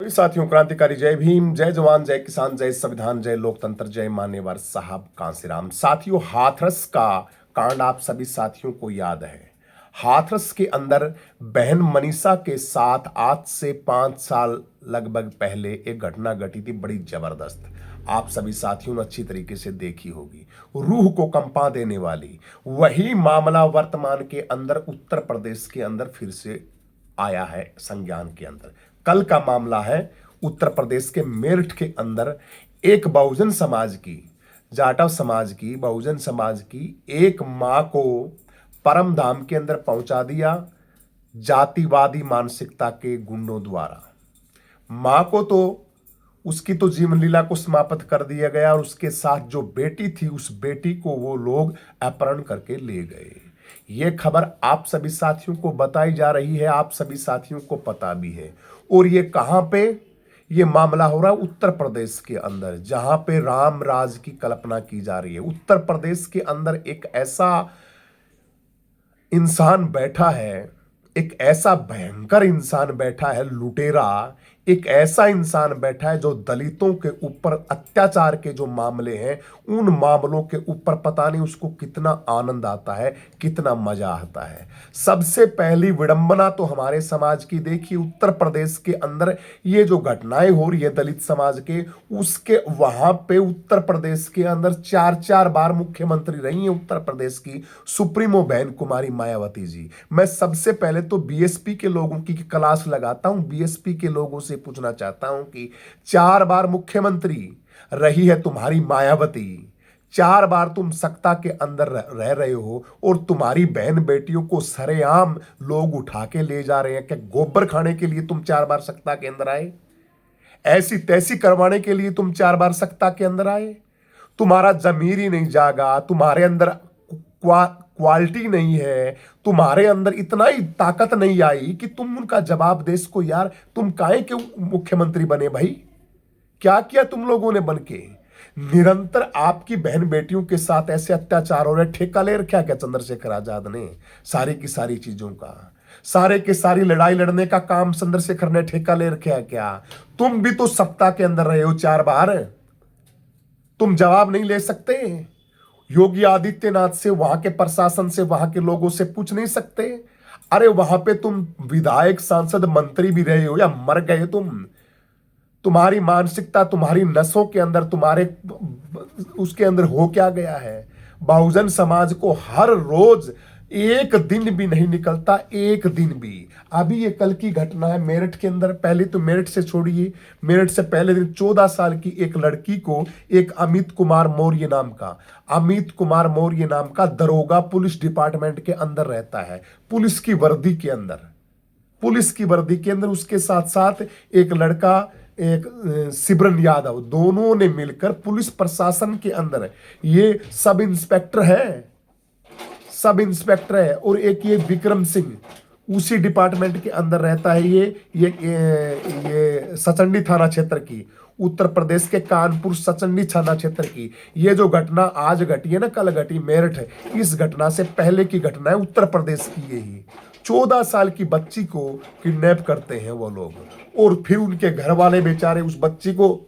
सभी साथियों, क्रांतिकारी जय भीम, जय जवान, जय किसान, जय संविधान, जय लोकतंत्र, जय मान्यवर साहब कांसीराम। साथियों, हाथरस का कांड आप सभी साथियों को याद है। हाथरस के अंदर बहन मनीषा के साथ आज से 5 साल लगभग पहले एक घटना घटी थी, बड़ी जबरदस्त। आप सभी साथियों ने अच्छी तरीके से देखी होगी, रूह को कंपा देने वाली। वही मामला वर्तमान के अंदर उत्तर प्रदेश के अंदर फिर से आया है संज्ञान के अंदर। कल का मामला है उत्तर प्रदेश के मेरठ के अंदर एक बहुजन समाज की, जाटव समाज की, बहुजन समाज की एक मां को परम धाम के अंदर पहुंचा दिया जातिवादी मानसिकता के गुंडों द्वारा। मां को तो उसकी तो जीवन लीला को समाप्त कर दिया गया और उसके साथ जो बेटी थी उस बेटी को वो लोग अपहरण करके ले गए। ये खबर आप सभी साथियों को बताई जा रही है, आप सभी साथियों को पता भी है। और ये कहां पे ये मामला हो रहा है? उत्तर प्रदेश के अंदर, जहां पे राम राज की कल्पना की जा रही है। उत्तर प्रदेश के अंदर एक ऐसा इंसान बैठा है, एक ऐसा भयंकर इंसान बैठा है, लुटेरा। एक ऐसा इंसान बैठा है जो दलितों के ऊपर अत्याचार के जो मामले हैं उन मामलों के ऊपर पता नहीं उसको कितना आनंद आता है, कितना मजा आता है। सबसे पहली विडंबना तो हमारे समाज की देखिए, उत्तर प्रदेश के अंदर ये जो घटनाएं हो रही है दलित समाज के, उसके वहां पे उत्तर प्रदेश के अंदर 4 4 बार मुख्यमंत्री रही है उत्तर प्रदेश की सुप्रीमो बहन कुमारी मायावती जी। मैं सबसे पहले तो बीएसपी के लोगों की क्लास लगाता हूं, बीएसपी के लोगों से पूछना चाहता हूं कि 4 बार मुख्यमंत्री रही है तुम्हारी मायावती, 4 बार तुम सत्ता के अंदर रह रहे हो और तुम्हारी बहन बेटियों को सरेआम लोग उठा के ले जा रहे हैं। क्या गोबर खाने के लिए तुम 4 बार सत्ता के अंदर आए? ऐसी तैसी करवाने के लिए तुम 4 बार सत्ता के अंदर आए? तुम्हारा जमीर ही नहीं जागा, तुम्हारे अंदर क्वालिटी नहीं है, तुम्हारे अंदर इतना ही ताकत नहीं आई कि तुम उनका जवाब दे सको। यार तुम काहे के मुख्यमंत्री बने भाई? क्या किया तुम लोगों ने बनके? निरंतर आपकी बहन बेटियों के साथ ऐसे अत्याचार हो रहे, ठेका ले रखा क्या चंद्रशेखर आजाद ने सारी की सारी चीजों का? सारे के सारी लड़ाई लड़ने का काम चंद्रशेखर ने ठेका ले रखा है क्या? तुम भी तो सत्ता के अंदर रहे हो 4 बार, तुम जवाब नहीं ले सकते? योगी आदित्यनाथ से, वहां के प्रशासन से, वहां के लोगों से पूछ नहीं सकते? अरे वहां पे तुम विधायक, सांसद, मंत्री भी रहे हो या मर गए तुम? तुम्हारी मानसिकता, तुम्हारी नसों के अंदर, तुम्हारे उसके अंदर हो क्या गया है? बहुजन समाज को हर रोज एक दिन भी नहीं निकलता, एक दिन भी। अभी ये कल की घटना है मेरठ के अंदर। पहले तो मेरठ से छोड़िए, मेरठ से पहले दिन 14 साल की एक लड़की को एक अमित कुमार मौर्य नाम का, अमित कुमार मौर्य नाम का दरोगा पुलिस डिपार्टमेंट के अंदर रहता है, पुलिस की वर्दी के अंदर, पुलिस की वर्दी के अंदर उसके साथ साथ एक लड़का, एक सिमरन यादव, दोनों ने मिलकर पुलिस प्रशासन के अंदर, ये सब इंस्पेक्टर है, सब इंस्पेक्टर है। और एक ये विक्रम सिंह उसी डिपार्टमेंट के अंदर रहता है। ये सचंडी थाना क्षेत्र की, उत्तर प्रदेश के कानपुर सचंडी थाना क्षेत्र की ये जो घटना आज घटी है ना, कल घटी मेरठ, इस घटना से पहले की घटना है उत्तर प्रदेश की। यही 14 साल की बच्ची को किडनैप करते हैं वो लोग और फिर उनके घर वाले बेचारे उस बच्ची को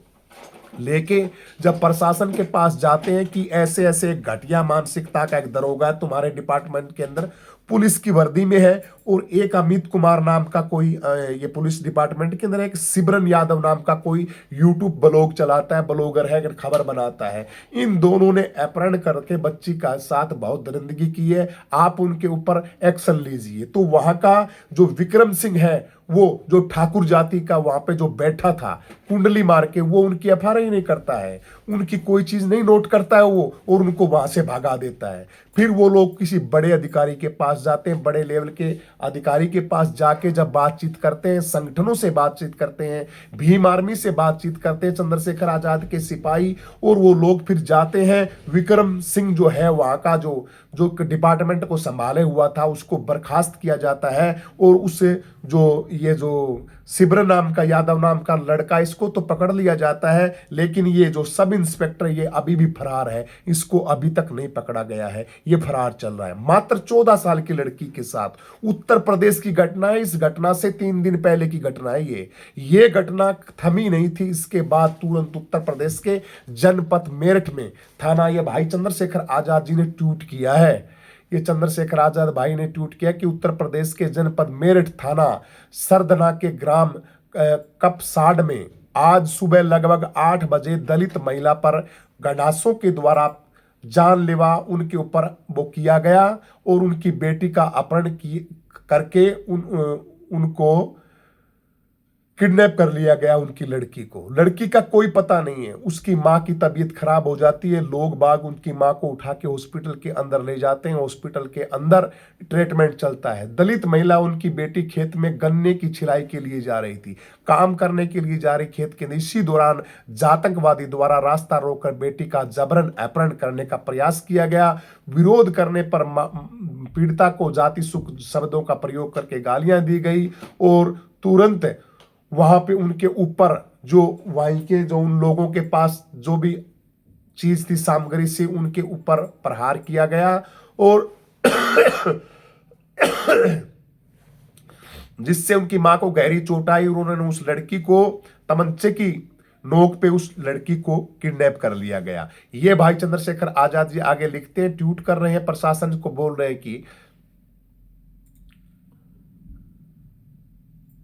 लेके जब प्रशासन के पास जाते हैं कि ऐसे ऐसे घटिया मानसिकता का एक दरोगा तुम्हारे डिपार्टमेंट के अंदर पुलिस की वर्दी में है, और एक अमित कुमार नाम का कोई ये पुलिस डिपार्टमेंट के अंदर एक सिमरन यादव नाम का कोई यूट्यूब ब्लॉग चलाता है, ब्लॉगर है, खबर बनाता है। इन दोनों ने अपहरण करके बच्ची का साथ बहुत दरिंदगी की है। आप उनके ऊपर एक्शन लीजिए। तो वहां का जो विक्रम सिंह है, वो जो ठाकुर जाति का वहां पे जो बैठा था कुंडली मार के, वो उनकी एफआईआर ही नहीं करता है, उनकी कोई चीज नहीं नोट करता है वो, और उनको वहां से भगा देता है। फिर वो लोग किसी बड़े अधिकारी के पास जाते हैं, बड़े लेवल के अधिकारी के पास जाके जब बातचीत करते हैं, संगठनों से बातचीत करते हैं, भीम आर्मी से बातचीत करते हैं, चंद्रशेखर आजाद के सिपाही, और वो लोग फिर जाते हैं। विक्रम सिंह जो है वहां का जो जो डिपार्टमेंट को संभाले हुआ था उसको बर्खास्त किया जाता है, और उससे जो ये जो शिब्र नाम का, यादव नाम का लड़का, इसको तो पकड़ लिया जाता है, लेकिन ये जो सब इंस्पेक्टर ये अभी भी फरार है, इसको अभी तक नहीं पकड़ा गया है, ये फरार चल रहा है मात्र 14 साल की लड़की के साथ। उत्तर प्रदेश की घटना है, इस घटना से 3 दिन पहले की घटना है ये घटना थमी नहीं थी। इसके बाद तुरंत उत्तर प्रदेश के जनपद मेरठ में थाना, ये भाई चंद्रशेखर आजाद जी ने ट्वीट किया है, ये चंद्रशेखर आजाद भाई ने ट्वीट किया कि उत्तर प्रदेश के जनपद मेरठ थाना सरदना के ग्राम कपसाड में आज सुबह लगभग 8 बजे दलित महिला पर गंडासों के द्वारा जानलेवा उनके ऊपर वो किया गया और उनकी बेटी का अपहरण करके उनको किडनैप कर लिया गया। उनकी लड़की का कोई पता नहीं है। उसकी माँ की तबीयत खराब हो जाती है, लोग बाग उनकी माँ को उठा के हॉस्पिटल के अंदर ले जाते हैं, हॉस्पिटल के अंदर ट्रीटमेंट चलता है। दलित महिला, उनकी बेटी खेत में गन्ने की छिलाई के लिए जा रही थी, काम करने के लिए जा रही खेत के, इसी दौरान आतंकवादी द्वारा रास्ता रोककर बेटी का जबरन अपहरण करने का प्रयास किया गया। विरोध करने पर पीड़िता को जाति सुख शब्दों का प्रयोग करके गालियां दी गई और तुरंत वहां पे उनके ऊपर जो वहीं के जो उन लोगों के पास जो भी चीज थी सामग्री से उनके ऊपर प्रहार किया गया और जिससे उनकी मां को गहरी चोट आई और उन्होंने उस लड़की को तमंचे की नोक पे उस लड़की को किडनैप कर लिया गया। ये भाई चंद्रशेखर आजाद जी आगे लिखते हैं, ट्वीट कर रहे हैं, प्रशासन को बोल रहे हैं कि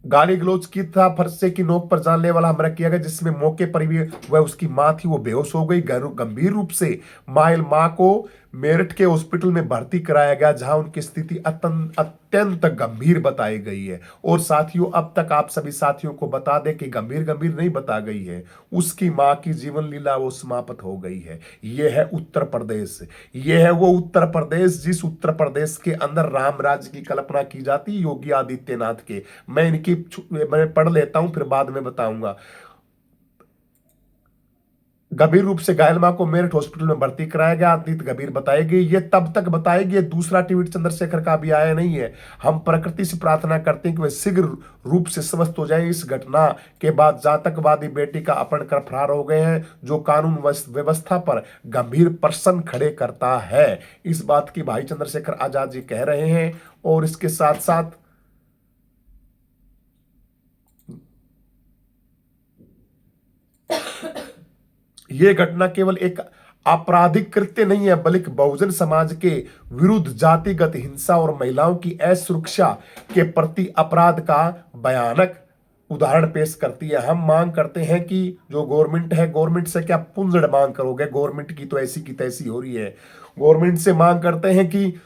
गाली गलौज की था, फरसे की नोक पर जानलेवा वाला हमला किया गया, जिसमें मौके पर भी वह उसकी मां थी वो बेहोश हो गई। गंभीर रूप से माइल मां को मेरठ के हॉस्पिटल में भर्ती कराया गया, जहां उनकी स्थिति अत्यंत गंभीर बताई गई है। और साथियों, अब तक आप सभी साथियों को बता दें कि गंभीर नहीं बता गई है, उसकी मां की जीवन लीला वो समाप्त हो गई है। यह है उत्तर प्रदेश, यह है वो उत्तर प्रदेश जिस उत्तर प्रदेश के अंदर राम राज्य की कल्पना की जाती है योगी आदित्यनाथ के। मैं पढ़ लेता हूं, फिर बाद में बताऊंगा। गंभीर रूप से घायल मां को मेरठ हॉस्पिटल में भर्ती कराया गया, अतीत गंभीर बताएगी। ये तब तक बताएगी, ये दूसरा ट्वीट चंद्रशेखर का भी आया नहीं है। हम प्रकृति से प्रार्थना करते हैं कि वे शीघ्र रूप से स्वस्थ हो जाए। इस घटना के बाद आतंकवादी बेटी का अपहरण कर फरार हो गए हैं, जो कानून व्यवस्था पर गंभीर प्रश्न खड़े करता है। इस बात की भाई चंद्रशेखर आजाद जी कह रहे हैं। और इसके साथ साथ यह घटना केवल एक आपराधिक कृत्य नहीं है, बल्कि बहुजन समाज के विरुद्ध जातिगत हिंसा और महिलाओं की असुरक्षा के प्रति अपराध का भयानक उदाहरण पेश करती है। हम मांग करते हैं कि जो गवर्नमेंट है, गवर्नमेंट से क्या पुंजड़ मांग करोगे, गवर्नमेंट की तो ऐसी की तैसी हो रही है। गवर्नमेंट से मांग करते हैं कि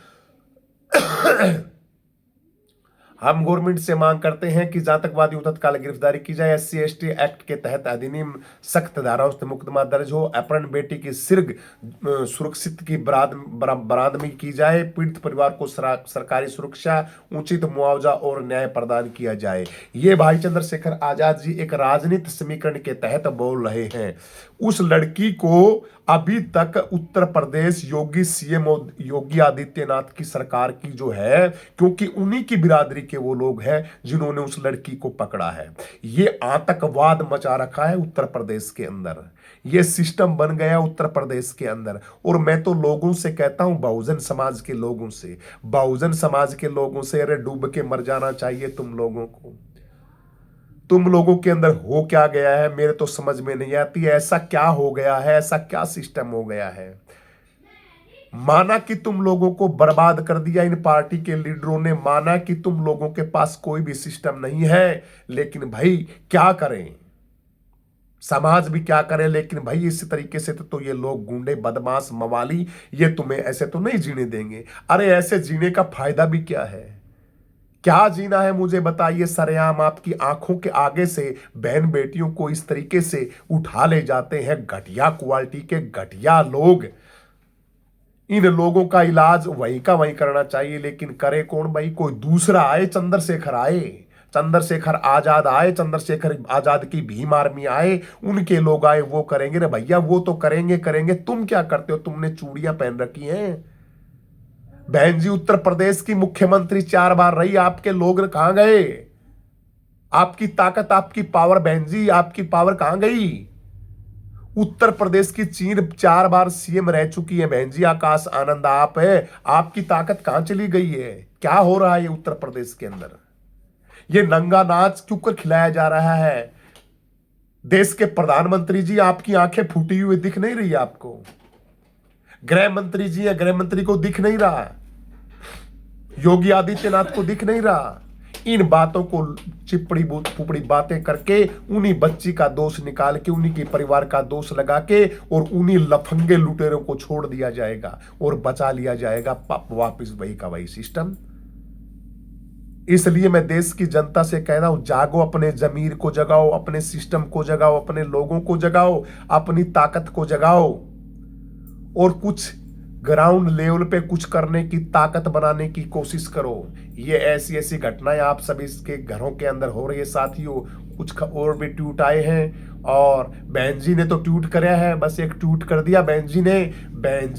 हम गवर्नमेंट से मांग करते हैं कि आतंकवादी तत्काल गिरफ्तारी की जाए, SC/ST एक्ट के तहत अधिनियम सख्त धाराओं से मुकदमा दर्ज हो, अपहरण बेटी की शीघ्र सुरक्षित की बरामदगी की जाए, पीड़ित परिवार को सरकारी सुरक्षा, उचित मुआवजा और न्याय प्रदान किया जाए। ये भाई चंद्रशेखर आजाद जी एक राजनीतिक समीकरण के तहत बोल रहे हैं। उस लड़की को अभी तक उत्तर प्रदेश योगी CM योगी आदित्यनाथ की सरकार की जो है, क्योंकि उन्हीं की बिरादरी के वो लोग हैं जिन्होंने उस लड़की को पकड़ा है। ये आतंकवाद मचा रखा है उत्तर प्रदेश के अंदर, ये सिस्टम बन गया उत्तर प्रदेश के अंदर। और मैं तो लोगों से कहता हूं, बहुजन समाज के लोगों से, बहुजन समाज के लोगों से, अरे डूब के मर जाना चाहिए तुम लोगों को। तुम लोगों के अंदर हो क्या गया है, मेरे तो समझ में नहीं आती। ऐसा क्या हो गया है, ऐसा क्या सिस्टम हो गया है। माना कि तुम लोगों को बर्बाद कर दिया इन पार्टी के लीडरों ने, माना कि तुम लोगों के पास कोई भी सिस्टम नहीं है, लेकिन भाई क्या करें, समाज भी क्या करे। लेकिन भाई इस तरीके से तो ये लोग गुंडे, बदमाश, मवाली, ये तुम्हें ऐसे तो नहीं जीने देंगे। अरे ऐसे जीने का फायदा भी क्या है, क्या जीना है मुझे बताइए। सरेआम आपकी आंखों के आगे से बहन बेटियों को इस तरीके से उठा ले जाते हैं घटिया क्वालिटी के घटिया लोग। इन लोगों का इलाज वहीं का वहीं करना चाहिए, लेकिन करे कौन भाई, कोई दूसरा आए, चंद्रशेखर आए, चंद्रशेखर आजाद आए, चंद्रशेखर आजाद की भीम आर्मी आए, उनके लोग आए, वो करेंगे रे भैया, वो तो करेंगे। तुम क्या करते हो, तुमने चूड़ियां पहन रखी हैं। बहन जी उत्तर प्रदेश की मुख्यमंत्री 4 बार रही, आपके लोग कहां गए, आपकी ताकत, आपकी पावर, बहन जी आपकी पावर कहां गई? उत्तर प्रदेश की 4 बार सीएम रह चुकी है बहन जी, आकाश आनंद आप है, आपकी ताकत कहां चली गई है? क्या हो रहा है ये उत्तर प्रदेश के अंदर? ये नंगा नाच क्यों कर खिलाया जा रहा है? देश के प्रधानमंत्री जी, आपकी आंखें फूटी हुई दिख नहीं रही आपको? गृह मंत्री जी या गृह मंत्री को दिख नहीं रहा? योगी आदित्यनाथ को दिख नहीं रहा? इन बातों को चिपड़ी पुपड़ी बातें करके उन्हीं बच्ची का दोष निकाल के, उन्हीं के परिवार का दोष लगा के और उन्हीं लफंगे लुटेरों को छोड़ दिया जाएगा और बचा लिया जाएगा वापिस वही का वही सिस्टम। इसलिए मैं देश की जनता से कह रहा हूं, जागो, अपने जमीर को जगाओ, अपने सिस्टम को जगाओ, अपने लोगों को जगाओ, अपनी ताकत को जगाओ और कुछ ग्राउंड लेवल पे कुछ करने की ताकत बनाने की कोशिश करो। ये ऐसी ऐसी घटनाएं आप सभी के घरों के अंदर हो रही है साथियों। कुछ और भी ट्वीट आए हैं और बहन जी ने तो ट्वीट कराया है, बस एक ट्वीट कर दिया बहन जी ने। बहन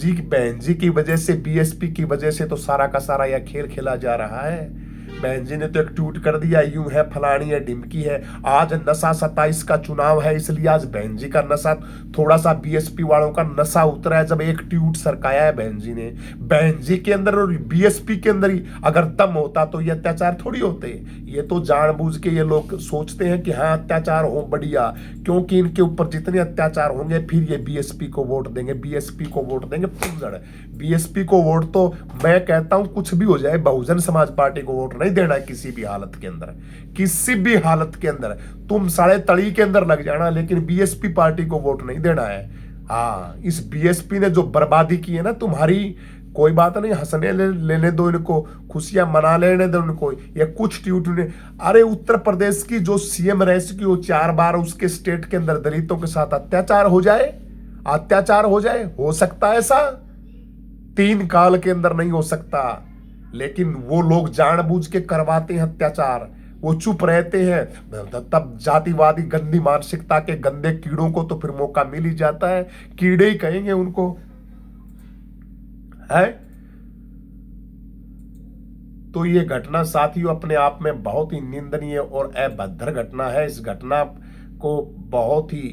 जी की वजह से, बीएसपी की वजह से तो सारा का सारा यह खेल खेला जा रहा है। बहन जी ने तो एक ट्वीट कर दिया, यूं है, फलानी है, ढिमकी है, आज नशा 27 का चुनाव है इसलिए आज बहन जी का नशा, थोड़ा सा बीएसपी वालों का नशा उतरा है जब एक ट्वीट सरकाया है बहन जी ने। बहन जी के अंदर और बीएसपी के अंदर ही अगर दम होता तो ये अत्याचार थोड़ी होते। ये तो जानबूझ के ये लोग सोचते हैं कि हाँ अत्याचार हो बढ़िया, क्योंकि इनके ऊपर जितने अत्याचार होंगे फिर ये बीएसपी को वोट देंगे, बीएसपी को वोट देंगे। बीएसपी को वोट तो मैं कहता हूं कुछ भी हो जाए, बहुजन समाज पार्टी को वोट नहीं देना है किसी भी हालत के अंदर, किसी भी हालत के अंदर। तुम साढ़े तड़ी के अंदर लग जाना लेकिन बीएसपी पार्टी को वोट नहीं देना है। हाँ, इस बीएसपी ने जो बर्बादी की है ना तुम्हारी, कोई बात नहीं, हंसने लेने दो इनको, खुशियां मना लेने दो इनको। ये कुछ ट्वीट ने, अरे उत्तर प्रदेश की जो सीएम रह चुकी हो 4 बार, उसके स्टेट के अंदर दलितों के साथ अत्याचार हो जाए, अत्याचार हो जाए, हो सकता है ऐसा? 3 काल के अंदर नहीं हो सकता, लेकिन वो लोग जानबूझ के करवाते हैं अत्याचार, वो चुप रहते हैं। तब जातिवादी गंदी मानसिकता के गंदे कीड़ों को तो फिर मौका मिल ही जाता है, कीड़े ही कहेंगे उनको, है। तो ये घटना साथियों अपने आप में बहुत ही निंदनीय और अभद्र घटना है। इस घटना को बहुत ही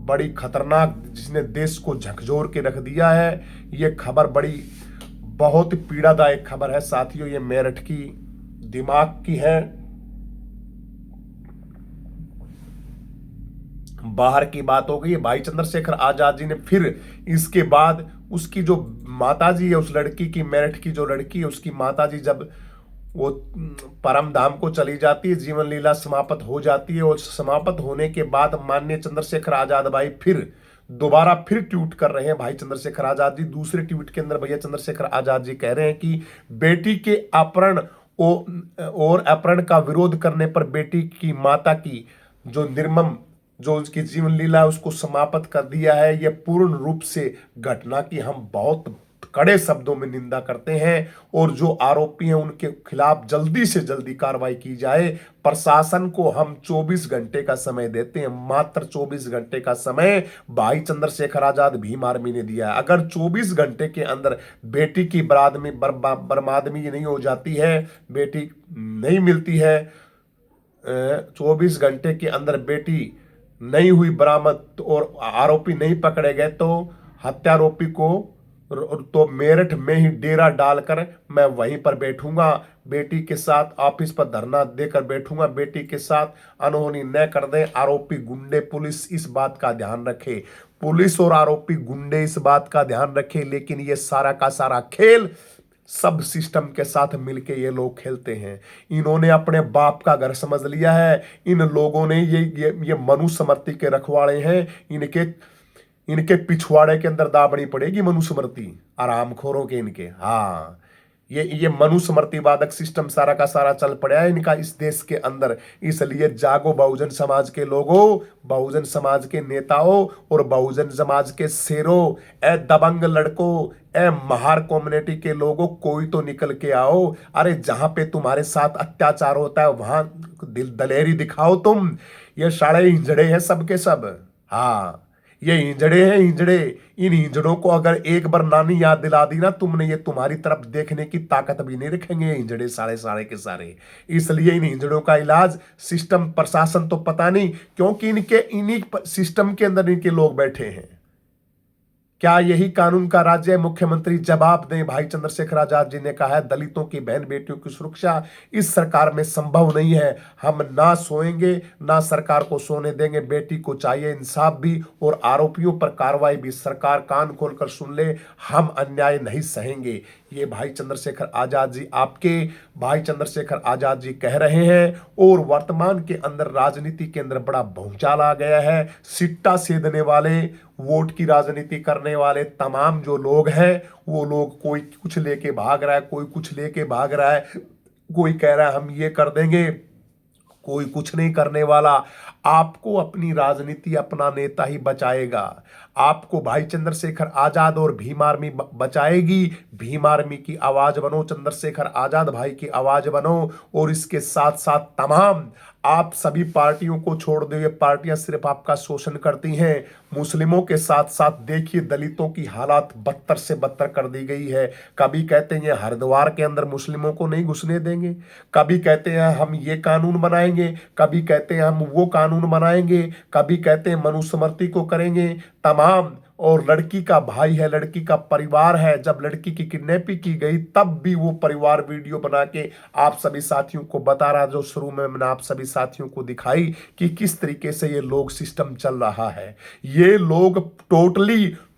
बड़ी खतरनाक, जिसने देश को झकझोर के रख दिया है। ये खबर बड़ी बहुत ही पीड़ादायक खबर है साथियों। ये मेरठ की दिमाग की है। बाहर की बात हो गई, भाई चंद्रशेखर आजाद जी ने फिर इसके बाद उसकी जो माताजी है, उस लड़की की, मेरठ की जो लड़की है, उसकी माताजी जब वो परम धाम को चली जाती है, जीवन लीला समाप्त हो जाती है, और समाप्त होने के बाद माननीय चंद्रशेखर आजाद भाई फिर दोबारा फिर ट्वीट कर रहे हैं। भाई चंद्रशेखर आजाद जी दूसरे ट्वीट के अंदर भैया चंद्रशेखर आजाद जी कह रहे हैं कि बेटी के अपहरण और अपहरण का विरोध करने पर बेटी की माता की जो निर्मम, जो उसकी जीवन लीला है, उसको समाप्त कर दिया है। यह पूर्ण रूप से घटना की हम बहुत कड़े शब्दों में निंदा करते हैं और जो आरोपी हैं उनके खिलाफ जल्दी से जल्दी कार्रवाई की जाए। प्रशासन को हम 24 घंटे का समय देते हैं, मात्र 24 घंटे का समय भाई चंद्रशेखर आजाद भीम आर्मी ने दिया है। अगर 24 घंटे के अंदर बेटी की बर्बादमी नहीं हो जाती है, बेटी नहीं मिलती है, 24 घंटे के अंदर बेटी नहीं हुई बरामद और आरोपी नहीं पकड़े गए, तो हत्यारोपी को तो मेरठ में ही डेरा डालकर मैं वहीं पर बैठूंगा, बेटी के साथ ऑफिस पर धरना देकर बैठूंगा, बेटी के साथ अनहोनी न कर दें। आरोपी गुंडे, पुलिस इस बात का ध्यान रखे, पुलिस और आरोपी गुंडे इस बात का ध्यान रखे। लेकिन ये सारा का सारा खेल सब सिस्टम के साथ मिलके ये लोग खेलते हैं। इन्होंने अपने बाप का घर समझ लिया है। इन लोगों ने ये मनुस्मृति के रखवाड़े हैं, इनके पिछवाड़े के अंदर दाबड़ी पड़ेगी मनुस्मृति, आरामखोरों के इनके। हाँ, ये मनुस्मृति वादक सिस्टम सारा का सारा चल पड़ा है इनका इस देश के अंदर। इसलिए जागो बहुजन समाज के लोगों, बहुजन समाज के नेताओं और बहुजन समाज के शेरों, ए दबंग लड़कों, ए महार कम्युनिटी के लोगों, कोई तो निकल के आओ। अरे जहां पे तुम्हारे साथ अत्याचार होता है वहां दलेरी दिखाओ तुम। ये साढ़े हिजड़े हैं सबके सब। हाँ, ये हिंजड़े हैं हिंजड़े। इन हिंजड़ों को अगर एक बार नानी याद दिला दी ना तुमने, ये तुम्हारी तरफ देखने की ताकत भी नहीं रखेंगे ये हिंजड़े सारे सारे के सारे। इसलिए इन हिंजड़ों का इलाज सिस्टम प्रशासन तो पता नहीं, क्योंकि इनके इन्हीं सिस्टम के अंदर इनके लोग बैठे हैं। क्या यही कानून का राज्य है? मुख्यमंत्री जवाब दें। भाई चंद्रशेखर आजाद जी ने कहा है दलितों की बहन बेटियों की सुरक्षा इस सरकार में संभव नहीं है। हम ना सोएंगे ना सरकार को सोने देंगे। बेटी को चाहिए इंसाफ भी और आरोपियों पर कार्रवाई भी। सरकार कान खोलकर सुन ले, हम अन्याय नहीं सहेंगे। ये भाई चंद्रशेखर आजाद जी, आपके भाई चंद्रशेखर आजाद जी कह रहे हैं। और वर्तमान के अंदर राजनीति के अंदर बड़ा भूचाल आ गया है। सिट्टा सेधने वाले, वोट की राजनीति करने वाले तमाम जो लोग हैं, वो लोग कोई कुछ लेके भाग रहा है, कोई कुछ लेके भाग रहा है, कोई कह रहा है हम ये कर देंगे, कोई कुछ नहीं करने वाला। आपको अपनी राजनीति अपना नेता ही बचाएगा। आपको भाई चंद्रशेखर आजाद और भीम आर्मी बचाएगी। भीम आर्मी की आवाज बनो, चंद्रशेखर आजाद भाई की आवाज बनो। और इसके साथ साथ तमाम आप सभी पार्टियों को छोड़ दो, ये पार्टियां सिर्फ आपका शोषण करती हैं। मुस्लिमों के साथ साथ देखिए दलितों की हालात बदतर से बदतर कर दी गई है। कभी कहते हैं हरिद्वार के अंदर मुस्लिमों को नहीं घुसने देंगे, कभी कहते हैं हम ये कानून बनाएंगे, कभी कहते हैं हम वो कानून बनाएंगे, कभी कहते हैं मनुस्मृति को करेंगे। तमाम और लड़की का भाई है, लड़की का परिवार है। जब लड़की की किडनैपिंग की गई तब भी वो परिवार वीडियो बना के आप सभी साथियों को बता रहा, जो शुरू में मैंने आप सभी साथियों को दिखाई कि किस तरीके से ये लोग सिस्टम चल रहा है। ये लोग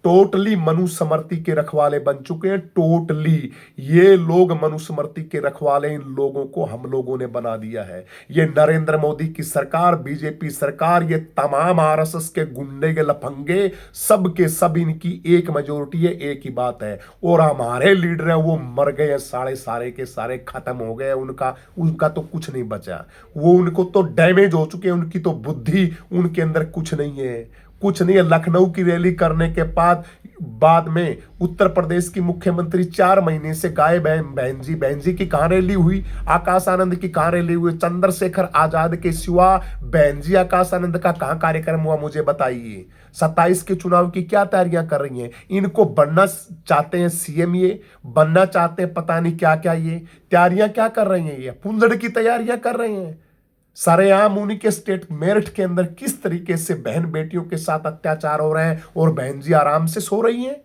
टोटली मनुस्मृति के रखवाले बन चुके हैं। टोटली ये लोग मनुस्मृति के रखवाले इन लोगों को हम लोगों ने बना दिया है। ये नरेंद्र मोदी की सरकार, बीजेपी सरकार, ये तमाम आरएसएस के गुंडे के लफंगे, सब के सब इनकी एक मेजोरिटी है, एक ही बात है। और हमारे लीडर है वो मर गए, सारे के सारे खत्म हो गए। उनका तो कुछ नहीं बचा, वो उनको तो डैमेज हो चुके हैं। उनकी तो बुद्धि उनके अंदर कुछ नहीं है, कुछ नहीं है। लखनऊ की रैली करने के बाद में उत्तर प्रदेश की मुख्यमंत्री 4 महीने से गायब है। बहन जी की कहां रैली हुई? आकाश आनंद की कहां रैली हुई? चंद्रशेखर आजाद के सिवा बहन जी आकाश आनंद का कहां कार्यक्रम हुआ? मुझे बताइए। 27 के चुनाव की क्या तैयारियां कर रही हैं? इनको बनना चाहते हैं सीएम, ये बनना चाहते हैं पता नहीं क्या क्या। ये तैयारियां क्या कर रही हैं? ये पुंजड़ की तैयारियां कर रहे हैं। सरेआम उन्हीं के स्टेट मेरठ के अंदर किस तरीके से बहन बेटियों के साथ अत्याचार हो रहे हैं और बहन जी आराम से सो रही हैं।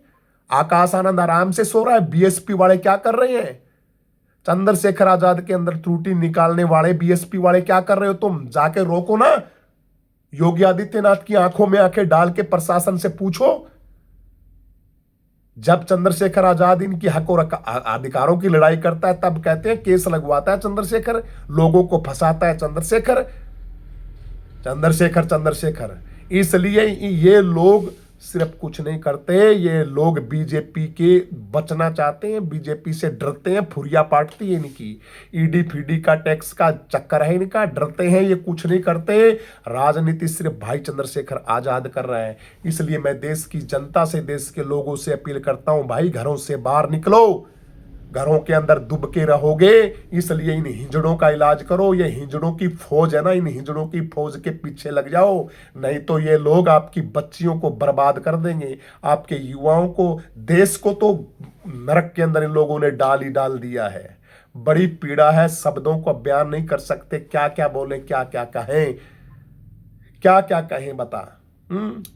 आकाश आनंद आराम से सो रहा है। बीएसपी वाले क्या कर रहे हैं? चंद्रशेखर आजाद के अंदर त्रुटि निकालने वाले बीएसपी वाले क्या कर रहे हो? तुम जाके रोको ना। योगी आदित्यनाथ की आंखों में आंखें डाल के प्रशासन से पूछो। जब चंद्रशेखर आजाद इनकी हक और अधिकारों की लड़ाई करता है तब कहते हैं केस लगवाता है चंद्रशेखर, लोगों को फंसाता है चंद्रशेखर। चंद्रशेखर इसलिए ये लोग सिर्फ कुछ नहीं करते, ये लोग बीजेपी के बचना चाहते हैं, बीजेपी से डरते हैं। फुरिया पाटती है इनकी, ईडी फीडी का टैक्स का चक्कर है इनका, डरते हैं, ये कुछ नहीं करते। राजनीति सिर्फ भाई चंद्रशेखर आजाद कर रहा है। इसलिए मैं देश की जनता से, देश के लोगों से अपील करता हूं, भाई घरों से बाहर निकलो। घरों के अंदर दुब के रहोगे, इसलिए इन हिंजड़ों का इलाज करो। ये हिंजड़ों की फौज है ना, इन हिंजड़ों की फौज के पीछे लग जाओ, नहीं तो ये लोग आपकी बच्चियों को बर्बाद कर देंगे, आपके युवाओं को, देश को तो नरक के अंदर इन लोगों ने डाल ही डाल दिया है। बड़ी पीड़ा है, शब्दों को बयान नहीं कर सकते। क्या क्या बोले, क्या क्या कहें, क्या क्या कहें बता।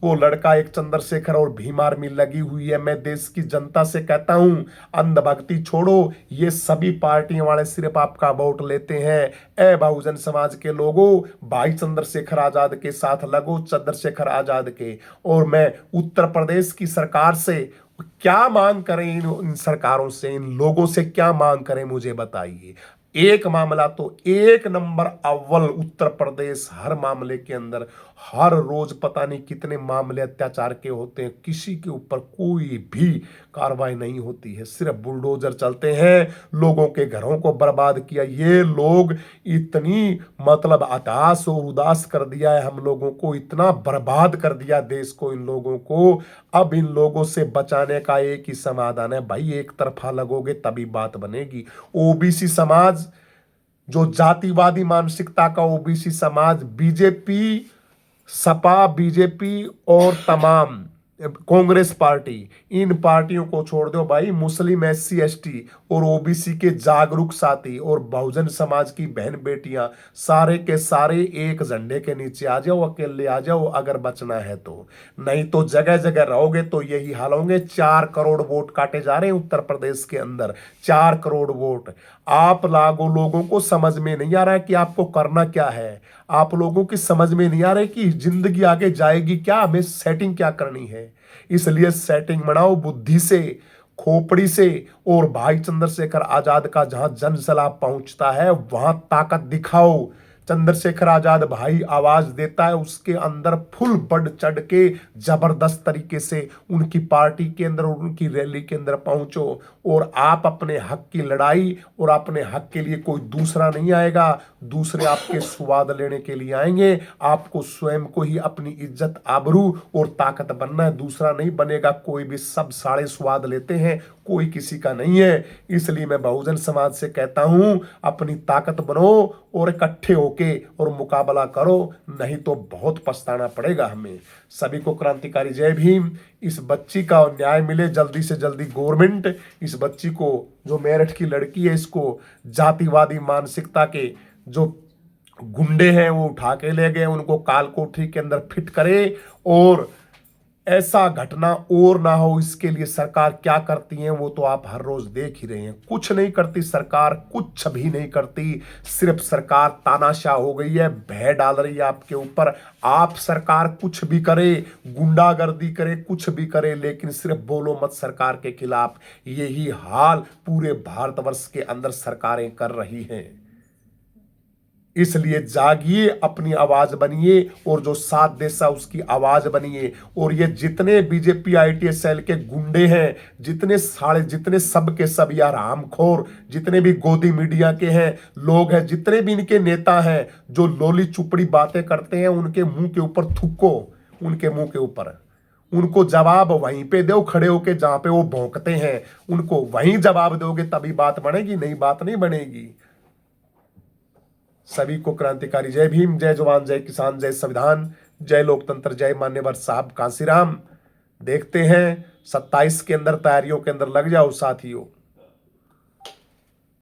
वो लड़का एक चंद्रशेखर और भीम आर्मी लगी हुई है। मैं देश की जनता से कहता हूं, अंधभक्ति छोड़ो। ये सभी पार्टियों वाले सिर्फ आपका वोट लेते हैं। ए बहुजन समाज के लोगों, भाई चंद्रशेखर आजाद के साथ लगो, चंद्रशेखर आजाद के। और मैं उत्तर प्रदेश की सरकार से क्या मांग करें, इन सरकारों से, इन लोगों से क्या मांग करें, मुझे बताइए। एक मामला तो एक नंबर अव्वल उत्तर प्रदेश, हर मामले के अंदर हर रोज पता नहीं कितने मामले अत्याचार के होते हैं, किसी के ऊपर कोई भी कार्रवाई नहीं होती है, सिर्फ बुलडोजर चलते हैं, लोगों के घरों को बर्बाद किया। ये लोग इतनी मतलब हताश और उदास कर दिया है हम लोगों को, इतना बर्बाद कर दिया देश को इन लोगों को। अब इन लोगों से बचाने का एक ही समाधान है, भाई एक तरफा लगोगे तभी बात बनेगी। ओबीसी समाज, जो जातिवादी मानसिकता का ओबीसी समाज, बीजेपी सपा, बीजेपी और तमाम कांग्रेस पार्टी, इन पार्टियों को छोड़ दो भाई। मुस्लिम, एससी, एसटी और ओबीसी के जागरूक साथी और बहुजन समाज की बहन बेटियां, सारे के सारे एक झंडे के नीचे आ जाओ, अकेले आ जाओ अगर बचना है तो। नहीं तो जगह जगह रहोगे तो यही हाल होंगे। 4 करोड़ वोट काटे जा रहे हैं उत्तर प्रदेश के अंदर, 4 करोड़ वोट। आप लागो लोगों को समझ में नहीं आ रहा है कि आपको करना क्या है। आप लोगों की समझ में नहीं आ रहा है कि जिंदगी आगे जाएगी क्या, हमें सेटिंग क्या करनी है। इसलिए सेटिंग बनाओ बुद्धि से, खोपड़ी से। और भाई चंद्रशेखर आजाद का जहां जन सलाह पहुंचता है वहां ताकत दिखाओ। चंद्रशेखर आजाद भाई आवाज देता है, उसके अंदर फुल बढ़ चढ़ के जबरदस्त तरीके से उनकी पार्टी के अंदर, उनकी रैली के अंदर पहुंचो। और आप अपने हक की लड़ाई, और अपने हक के लिए कोई दूसरा नहीं आएगा, दूसरे आपके स्वाद लेने के लिए आएंगे। आपको स्वयं को ही अपनी इज्जत, आबरू और ताकत बनना है, दूसरा नहीं बनेगा कोई भी। सब सारे स्वाद लेते हैं, कोई किसी का नहीं है। इसलिए मैं बहुजन समाज से कहता हूं, अपनी ताकत बनो और इकट्ठे होके और मुकाबला करो, नहीं तो बहुत पछताना पड़ेगा हमें। सभी को क्रांतिकारी जय भीम। इस बच्ची का न्याय मिले जल्दी से जल्दी। गवर्नमेंट इस बच्ची को, जो मेरठ की लड़की है, इसको जातिवादी मानसिकता के जो गुंडे हैं वो उठा के ले गए, उनको काल कोठरी के अंदर फिट करे। और ऐसा घटना और ना हो, इसके लिए सरकार क्या करती है वो तो आप हर रोज देख ही रहे हैं। कुछ नहीं करती सरकार, कुछ भी नहीं करती। सिर्फ सरकार तानाशाह हो गई है, भय डाल रही है आपके ऊपर। आप सरकार कुछ भी करे, गुंडागर्दी करे, कुछ भी करे, लेकिन सिर्फ बोलो मत सरकार के खिलाफ। यही हाल पूरे भारतवर्ष के अंदर सरकारें कर रही हैं। इसलिए जागिए, अपनी आवाज बनिए, और जो साथ देसा उसकी आवाज बनिए। और ये जितने बीजेपी आईटीएस सेल के गुंडे हैं, जितने साले, जितने सब के सब यार रामखोर, जितने भी गोदी मीडिया के हैं लोग हैं, जितने भी इनके नेता हैं जो लोली चुपड़ी बातें करते हैं, उनके मुंह के ऊपर थूको, उनके मुंह के ऊपर। उनको जवाब वहीं पे दो, खड़े होके जहां पे वो भौंकते हैं, उनको वहीं जवाब दोगे तभी बात बनेगी, नहीं बात नहीं बनेगी। सभी को क्रांतिकारी जय भीम। जय जवान, जय किसान, जय संविधान, जय लोकतंत्र, जय मान्यवर साहब कांसीराम। देखते हैं 27 के अंदर तैयारियों के अंदर लग जाओ साथियों।